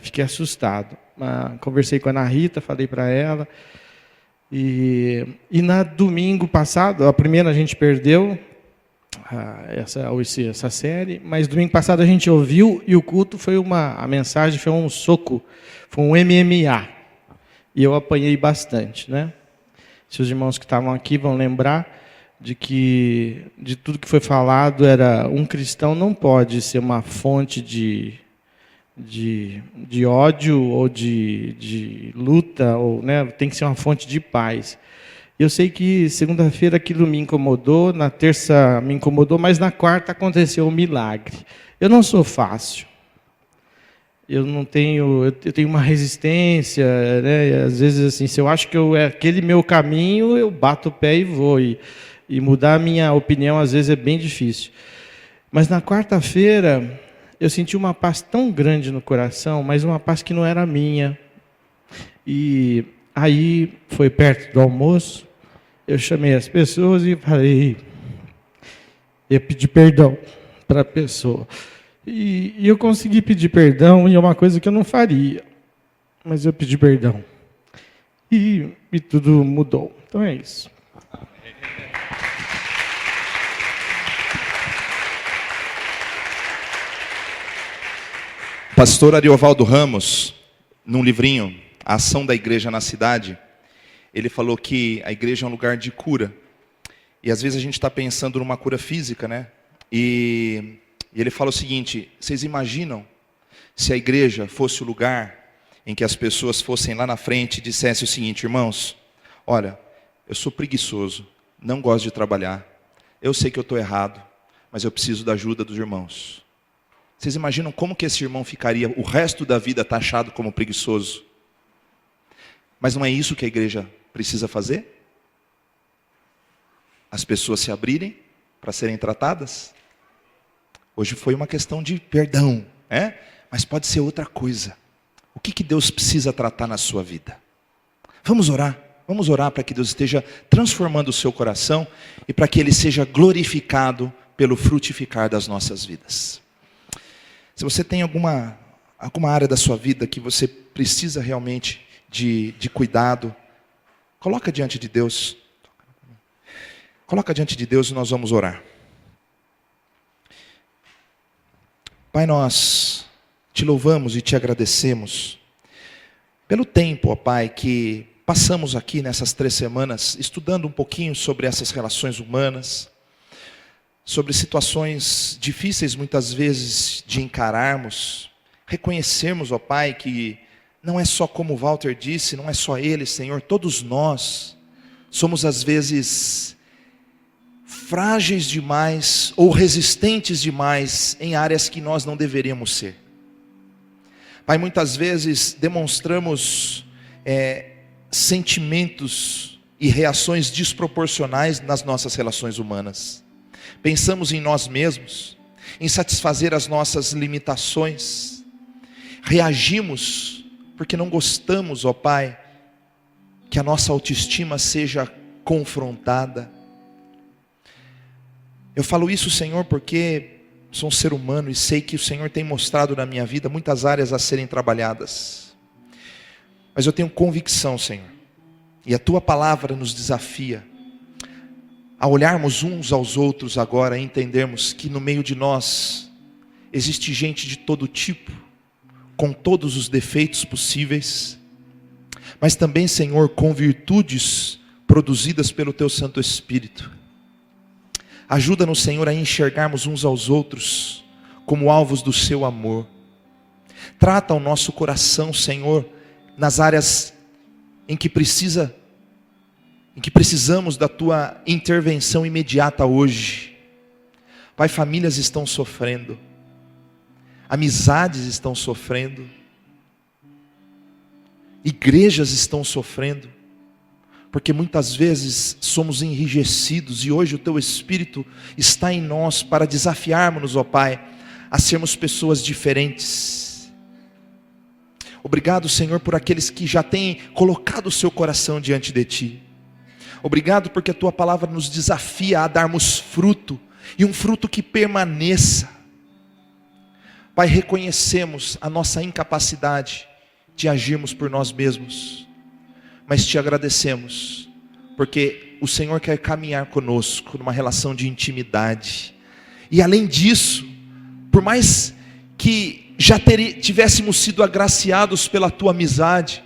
fiquei assustado. Conversei com a Ana Rita, falei para ela, e na domingo passado, a primeira a gente perdeu, essa série, mas domingo passado a gente ouviu e o culto foi a mensagem foi um soco, foi um MMA, e eu apanhei bastante, né? Se os irmãos que estavam aqui vão lembrar de tudo que foi falado, era um cristão não pode ser uma fonte de ódio ou de luta, ou, né, tem que ser uma fonte de paz. Eu sei que segunda-feira aquilo me incomodou, na terça me incomodou, mas na quarta aconteceu um milagre. Eu não sou fácil. Eu tenho uma resistência, né? E às vezes assim, se eu acho que é aquele meu caminho, eu bato o pé e vou. E mudar a minha opinião às vezes é bem difícil. Mas na quarta-feira eu senti uma paz tão grande no coração, mas uma paz que não era minha. E aí foi perto do almoço, eu chamei as pessoas e falei, ia pedir perdão para a pessoa. E eu consegui pedir perdão, e é uma coisa que eu não faria, mas eu pedi perdão. E tudo mudou. Então é isso. Pastor Ariovaldo Ramos, num livrinho, A Ação da Igreja na Cidade, ele falou que a igreja é um lugar de cura. E às vezes a gente está pensando numa cura física, né? E ele fala o seguinte: vocês imaginam se a igreja fosse o lugar em que as pessoas fossem lá na frente e dissessem o seguinte: irmãos, olha, eu sou preguiçoso, não gosto de trabalhar, eu sei que eu estou errado, mas eu preciso da ajuda dos irmãos. Vocês imaginam como que esse irmão ficaria o resto da vida taxado como preguiçoso? Mas não é isso que a igreja precisa fazer? As pessoas se abrirem para serem tratadas? Hoje foi uma questão de perdão, mas pode ser outra coisa. O que Deus precisa tratar na sua vida? Vamos orar para que Deus esteja transformando o seu coração e para que Ele seja glorificado pelo frutificar das nossas vidas. Se você tem alguma área da sua vida que você precisa realmente de cuidado, coloca diante de Deus. Coloca diante de Deus e nós vamos orar. Pai, nós te louvamos e te agradecemos pelo tempo, ó Pai, que passamos aqui nessas 3 semanas estudando um pouquinho sobre essas relações humanas, sobre situações difíceis muitas vezes de encararmos, reconhecermos, ó Pai, que não é só como o Walter disse, não é só ele, Senhor, todos nós somos às vezes frágeis demais ou resistentes demais em áreas que nós não deveríamos ser. Pai, muitas vezes demonstramos sentimentos e reações desproporcionais nas nossas relações humanas. Pensamos em nós mesmos, em satisfazer as nossas limitações. Reagimos porque não gostamos, ó Pai, que a nossa autoestima seja confrontada. Eu falo isso, Senhor, porque sou um ser humano e sei que o Senhor tem mostrado na minha vida muitas áreas a serem trabalhadas. Mas eu tenho convicção, Senhor, e a Tua palavra nos desafia a olharmos uns aos outros agora e entendermos que no meio de nós existe gente de todo tipo, com todos os defeitos possíveis, mas também, Senhor, com virtudes produzidas pelo Teu Santo Espírito. Ajuda-nos, Senhor, a enxergarmos uns aos outros como alvos do Seu amor. Trata o nosso coração, Senhor, nas áreas em que precisamos da Tua intervenção imediata hoje. Pai, famílias estão sofrendo, amizades estão sofrendo, igrejas estão sofrendo, porque muitas vezes somos enrijecidos e hoje o Teu Espírito está em nós para desafiarmos-nos, ó Pai, a sermos pessoas diferentes. Obrigado, Senhor, por aqueles que já têm colocado o seu coração diante de Ti. Obrigado porque a Tua palavra nos desafia a darmos fruto, e um fruto que permaneça. Pai, reconhecemos a nossa incapacidade de agirmos por nós mesmos, mas Te agradecemos, porque o Senhor quer caminhar conosco numa relação de intimidade. E além disso, por mais que já tivéssemos sido agraciados pela Tua amizade,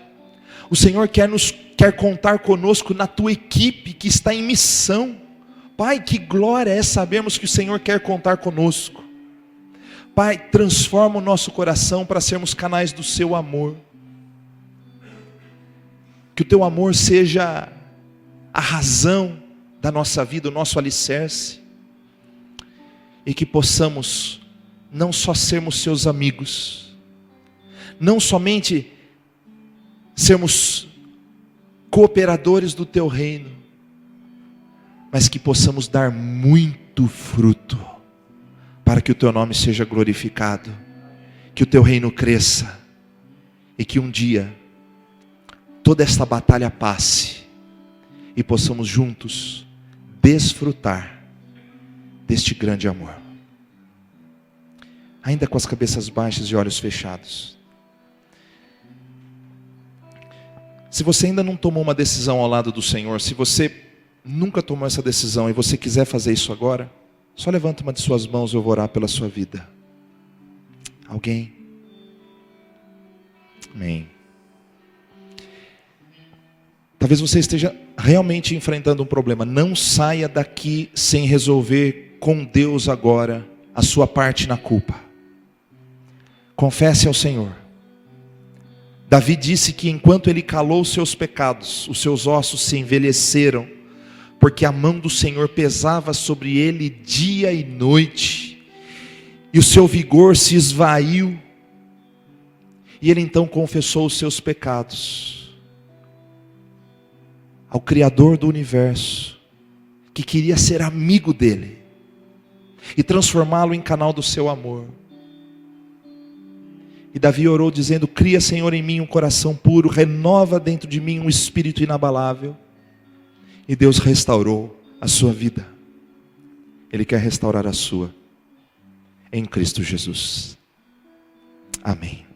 o Senhor quer contar conosco na Tua equipe que está em missão. Pai, que glória é sabermos que o Senhor quer contar conosco. Pai, transforma o nosso coração para sermos canais do Seu amor. Que o Teu amor seja a razão da nossa vida, o nosso alicerce. E que possamos não só sermos Seus amigos, não somente sermos cooperadores do Teu reino, mas que possamos dar muito fruto, para que o Teu nome seja glorificado, que o Teu reino cresça, e que um dia toda esta batalha passe, e possamos juntos desfrutar deste grande amor. Ainda com as cabeças baixas e olhos fechados. Se você ainda não tomou uma decisão ao lado do Senhor, se você nunca tomou essa decisão e você quiser fazer isso agora, só levanta uma de suas mãos e eu vou orar pela sua vida. Alguém? Amém. Talvez você esteja realmente enfrentando um problema. Não saia daqui sem resolver com Deus agora a sua parte na culpa. Confesse ao Senhor. Davi disse que enquanto ele calou os seus pecados, os seus ossos se envelheceram, porque a mão do Senhor pesava sobre ele dia e noite, e o seu vigor se esvaiu, e ele então confessou os seus pecados ao Criador do universo, que queria ser amigo dele, e transformá-lo em canal do seu amor. E Davi orou dizendo: cria, Senhor, em mim um coração puro, renova dentro de mim um espírito inabalável. E Deus restaurou a sua vida. Ele quer restaurar a sua, em Cristo Jesus. Amém.